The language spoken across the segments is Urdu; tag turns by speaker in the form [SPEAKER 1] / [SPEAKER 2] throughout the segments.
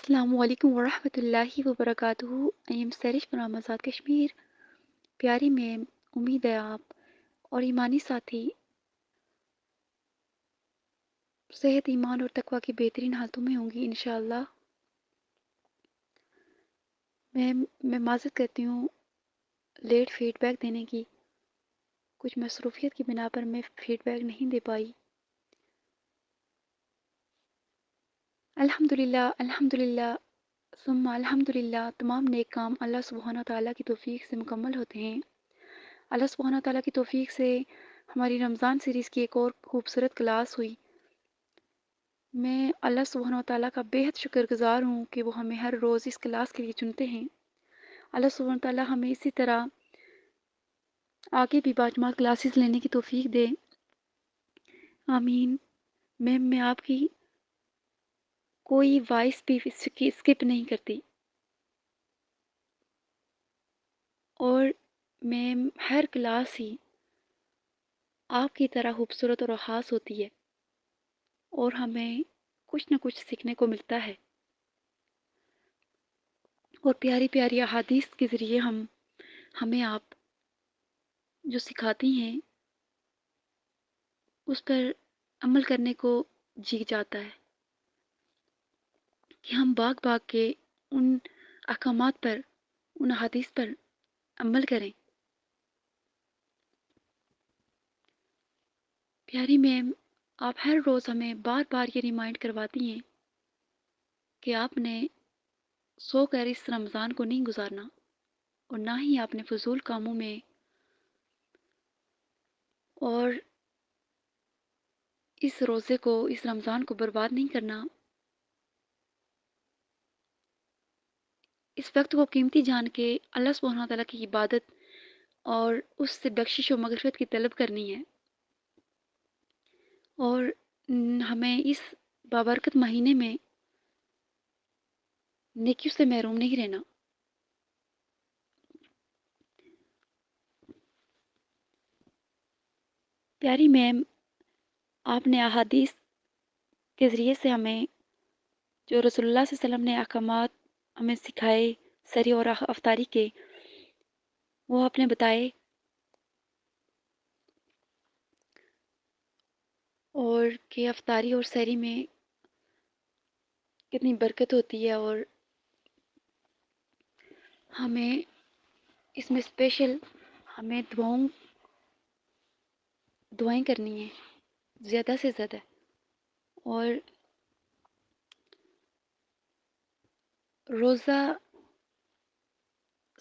[SPEAKER 1] السلام علیکم ورحمۃ اللہ وبرکاتہ۔ M سیرش from Azad Kashmir. پیاری میم، امید ہے آپ اور ایمانی ساتھی صحت، ایمان اور تقوی کی بہترین حالتوں میں ہوں گی انشاءاللہ۔ میم، میں معذرت کرتی ہوں لیٹ فیڈ بیک دینے کی، کچھ مصروفیت کی بنا پر میں فیڈ بیک نہیں دے پائی۔ الحمدللہ ثم الحمدللہ، تمام نیک کام اللہ سبحانہ تعالیٰ کی توفیق سے مکمل ہوتے ہیں۔ اللہ سبحانہ تعالیٰ کی توفیق سے ہماری رمضان سیریز کی ایک اور خوبصورت کلاس ہوئی۔ میں اللہ سبحانہ تعالیٰ کا بےحد شکر گزار ہوں کہ وہ ہمیں ہر روز اس کلاس کے لیے چنتے ہیں۔ اللہ سبحانہ تعالیٰ ہمیں اسی طرح آگے بھی باجماع کلاسز لینے کی توفیق دے، آمین۔ میں آپ کی کوئی وائس بھی اسکپ نہیں کرتی، اور میم ہر کلاس ہی آپ کی طرح خوبصورت اور خاص ہوتی ہے، اور ہمیں کچھ نہ کچھ سیکھنے کو ملتا ہے، اور پیاری پیاری احادیث کے ذریعے ہمیں آپ جو سکھاتی ہیں اس پر عمل کرنے کو جی جاتا ہے کہ ہم بھاگ بھاگ کے ان احکامات پر، ان احادیث پر عمل کریں۔ پیاری میم، آپ ہر روز ہمیں بار بار یہ ریمائنڈ کرواتی ہیں کہ آپ نے سو کر اس رمضان کو نہیں گزارنا، اور نہ ہی آپ نے فضول کاموں میں اور اس روزے کو، اس رمضان کو برباد نہیں کرنا۔ اس وقت کو قیمتی جان کے اللہ سبحانہ تعالیٰ کی عبادت اور اس سے بخشش و مغفرت کی طلب کرنی ہے، اور ہمیں اس بابرکت مہینے میں نیکیوں سے محروم نہیں رہنا۔ پیاری میم، آپ نے احادیث کے ذریعے سے ہمیں جو رسول اللہ صلی اللہ علیہ وسلم نے احکامات ہمیں سکھائے سری اور افطاری کے، وہ آپ نے بتائے، اور کہ افطاری اور سحری میں کتنی برکت ہوتی ہے، اور ہمیں اس میں اسپیشل ہمیں دعائیں کرنی ہیں زیادہ سے زیادہ، اور روزہ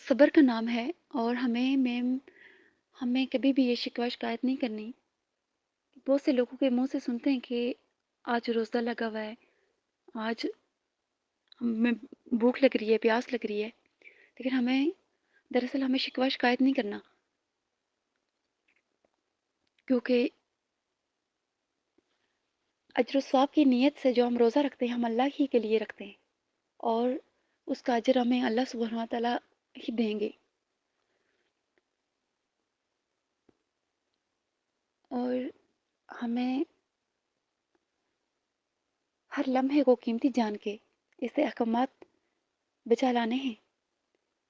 [SPEAKER 1] صبر کا نام ہے، اور ہمیں کبھی بھی یہ شکوہ شکایت نہیں کرنی۔ بہت سے لوگوں کے منہ سے سنتے ہیں کہ آج روزہ لگا ہوا ہے، آج ہمیں بھوک لگ رہی ہے، پیاس لگ رہی ہے، لیکن دراصل ہمیں شکوہ شکایت نہیں کرنا، کیونکہ اجر و ثواب کی نیت سے جو ہم روزہ رکھتے ہیں ہم اللہ ہی کے لیے رکھتے ہیں، اور اس کا اجر ہمیں اللہ سبحانہ تعالیٰ ہی دیں گے۔ اور ہمیں ہر لمحے کو قیمتی جان کے اسے احکامات بچا لانے ہیں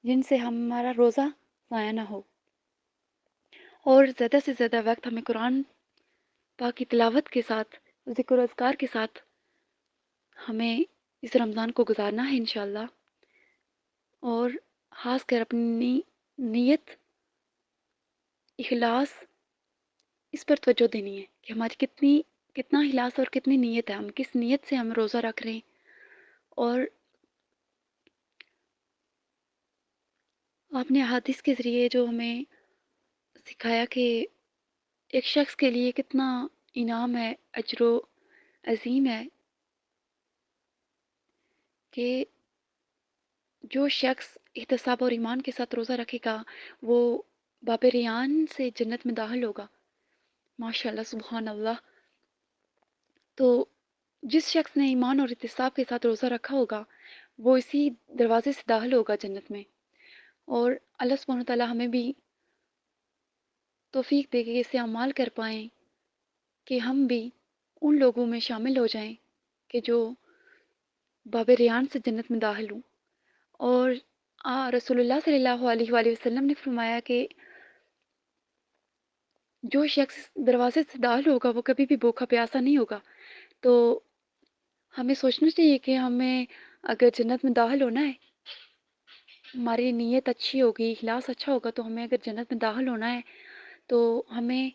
[SPEAKER 1] جن سے ہمارا روزہ ضائع نہ ہو، اور زیادہ سے زیادہ وقت ہمیں قرآن پاک کی تلاوت کے ساتھ، ذکر و اذکار کے ساتھ ہمیں اس رمضان کو گزارنا ہے انشاءاللہ، اور خاص کر اپنی نیت، اخلاص، اس پر توجہ دینی ہے کہ ہماری کتنا اخلاص اور کتنی نیت ہے، ہم کس نیت سے ہم روزہ رکھ رہے ہیں۔ اور آپ نے احادیث کے ذریعے جو ہمیں سکھایا کہ ایک شخص کے لیے کتنا انعام ہے، اجر و عظیم ہے، کہ جو شخص احتساب اور ایمان کے ساتھ روزہ رکھے گا وہ باب ریان سے جنت میں داخل ہوگا۔ ماشاء اللہ، سبحان اللہ۔ تو جس شخص نے ایمان اور احتساب کے ساتھ روزہ رکھا ہوگا وہ اسی دروازے سے داخل ہوگا جنت میں، اور اللہ سبحانہ تعالیٰ ہمیں بھی توفیق دے کے اسے اعمال کر پائیں کہ ہم بھی ان لوگوں میں شامل ہو جائیں کہ جو باب ریان سے جنت میں داخل ہوں۔ اور رسول اللہ صلی اللہ علیہ وآلہ وسلم نے فرمایا کہ جو شخص دروازے سے داخل ہوگا وہ کبھی بھی بھوکا پیاسا نہیں ہوگا۔ تو ہمیں سوچنا چاہیے کہ ہمیں اگر جنت میں داخل ہونا ہے، ہماری نیت اچھی ہوگی، اخلاص اچھا ہوگا، تو ہمیں اگر جنت میں داخل ہونا ہے تو ہمیں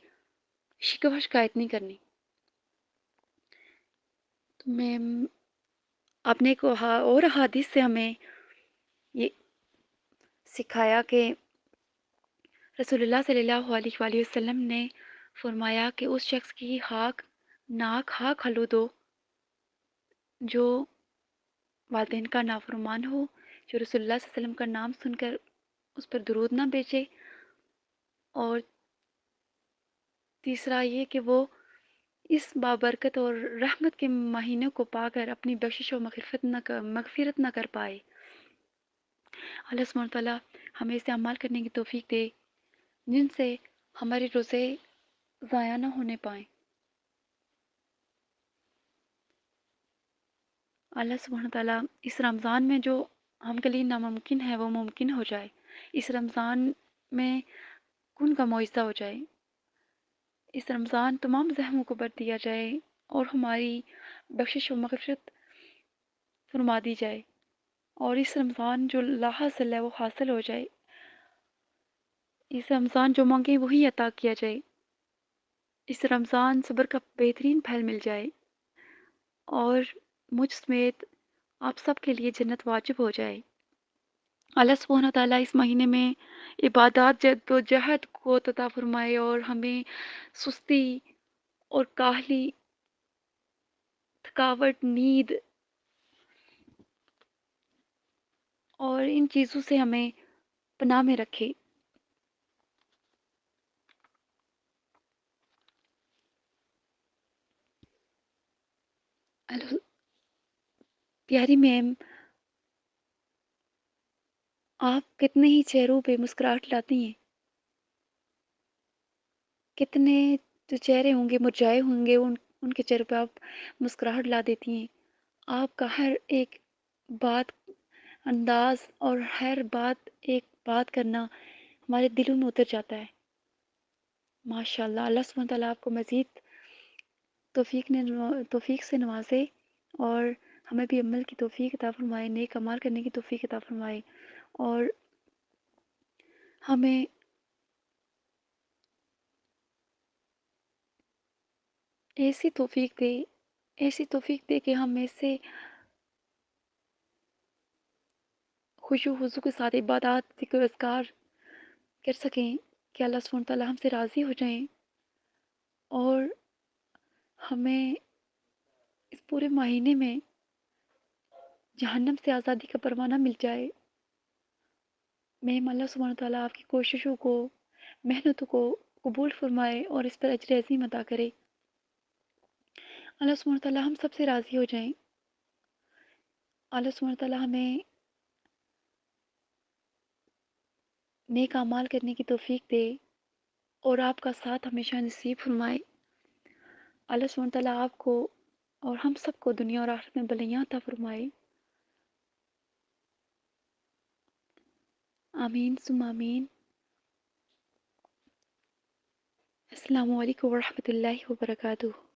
[SPEAKER 1] شکوہ شکایت نہیں کرنی۔ تو میں اپنے کو اور حدیث سے ہمیں یہ سکھایا کہ رسول اللہ صلی اللہ علیہ وآلہ وسلم نے فرمایا کہ اس شخص کی ناک ہاک آلود ہو جو والدین کا نافرمان ہو، جو رسول اللہ صلی اللہ علیہ وسلم کا نام سن کر اس پر درود نہ بھیجے، اور تیسرا یہ کہ وہ اس بابرکت اور رحمت کے مہینے کو پا کر اپنی بخشش و مغفرت نہ کر پائے۔ اللہ سبحانہ تعالیٰ ہمیں اسے عمال کرنے کی توفیق دے جن سے ہمارے روزے ضائع نہ ہونے پائیں۔ اللہ سبحانہ تعالیٰ اس رمضان میں جو ہم کے لیے ناممکن ہے وہ ممکن ہو جائے، اس رمضان میں کن کا معجزہ ہو جائے، اس رمضان تمام زخموں کو بر دیا جائے اور ہماری بخشش و مغفرت فرما دی جائے، اور اس رمضان جو لا حاصل ہے وہ حاصل ہو جائے، اس رمضان جو مانگے وہی عطا کیا جائے، اس رمضان صبر کا بہترین پھل مل جائے، اور مجھ سمیت آپ سب کے لیے جنت واجب ہو جائے۔ اللہ سبحانہ تعالیٰ اس مہینے میں عبادات جد و جہد کو عطا فرمائے اور ہمیں سستی اور کاہلی، تھکاوٹ، نیند اور ان چیزوں سے ہمیں پناہ میں رکھے۔ پیاری میم، آپ کتنے ہی چہروں پہ مسکراہٹ لاتی ہیں، کتنے جو چہرے ہوں گے مرجھائے ہوں گے ان کے چہرے پہ آپ مسکراہٹ لا دیتی ہیں۔ آپ کا ہر ایک بات، انداز اور ہر بات ایک بات کرنا ہمارے دلوں میں اتر جاتا ہے۔ ماشاء اللہ، اللہ سبحانہ تعالیٰ آپ کو مزید توفیق سے نوازے اور ہمیں بھی عمل کی توفیق عطا فرمائے، نیک اعمال کرنے کی توفیق عطا فرمائے، اور ہمیں ایسی توفیق دے کہ ہم ایسے خشوع و خضوع کے ساتھ عبادات، ذکر و اذکار کر سکیں کہ اللہ سبحانہ تعالیٰ ہم سے راضی ہو جائیں اور ہمیں اس پورے مہینے میں جہنم سے آزادی کا پروانہ مل جائے۔ اللہ سبحانہ تعالیٰ آپ کی کوششوں کو، محنتوں کو قبول فرمائے اور اس پر اجر عظیم عطا کرے۔ اللہ سبحانہ تعالیٰ ہم سب سے راضی ہو جائیں۔ اللہ سبحانہ تعالیٰ ہمیں نیک اعمال کرنے کی توفیق دے اور آپ کا ساتھ ہمیشہ نصیب فرمائے۔ اللہ سبحانہ تعالیٰ آپ کو اور ہم سب کو دنیا اور آخرت میں بھلائیاں عطا فرمائے۔ آمین ثم آمین۔ السلام علیکم ورحمۃ اللہ وبرکاتہ۔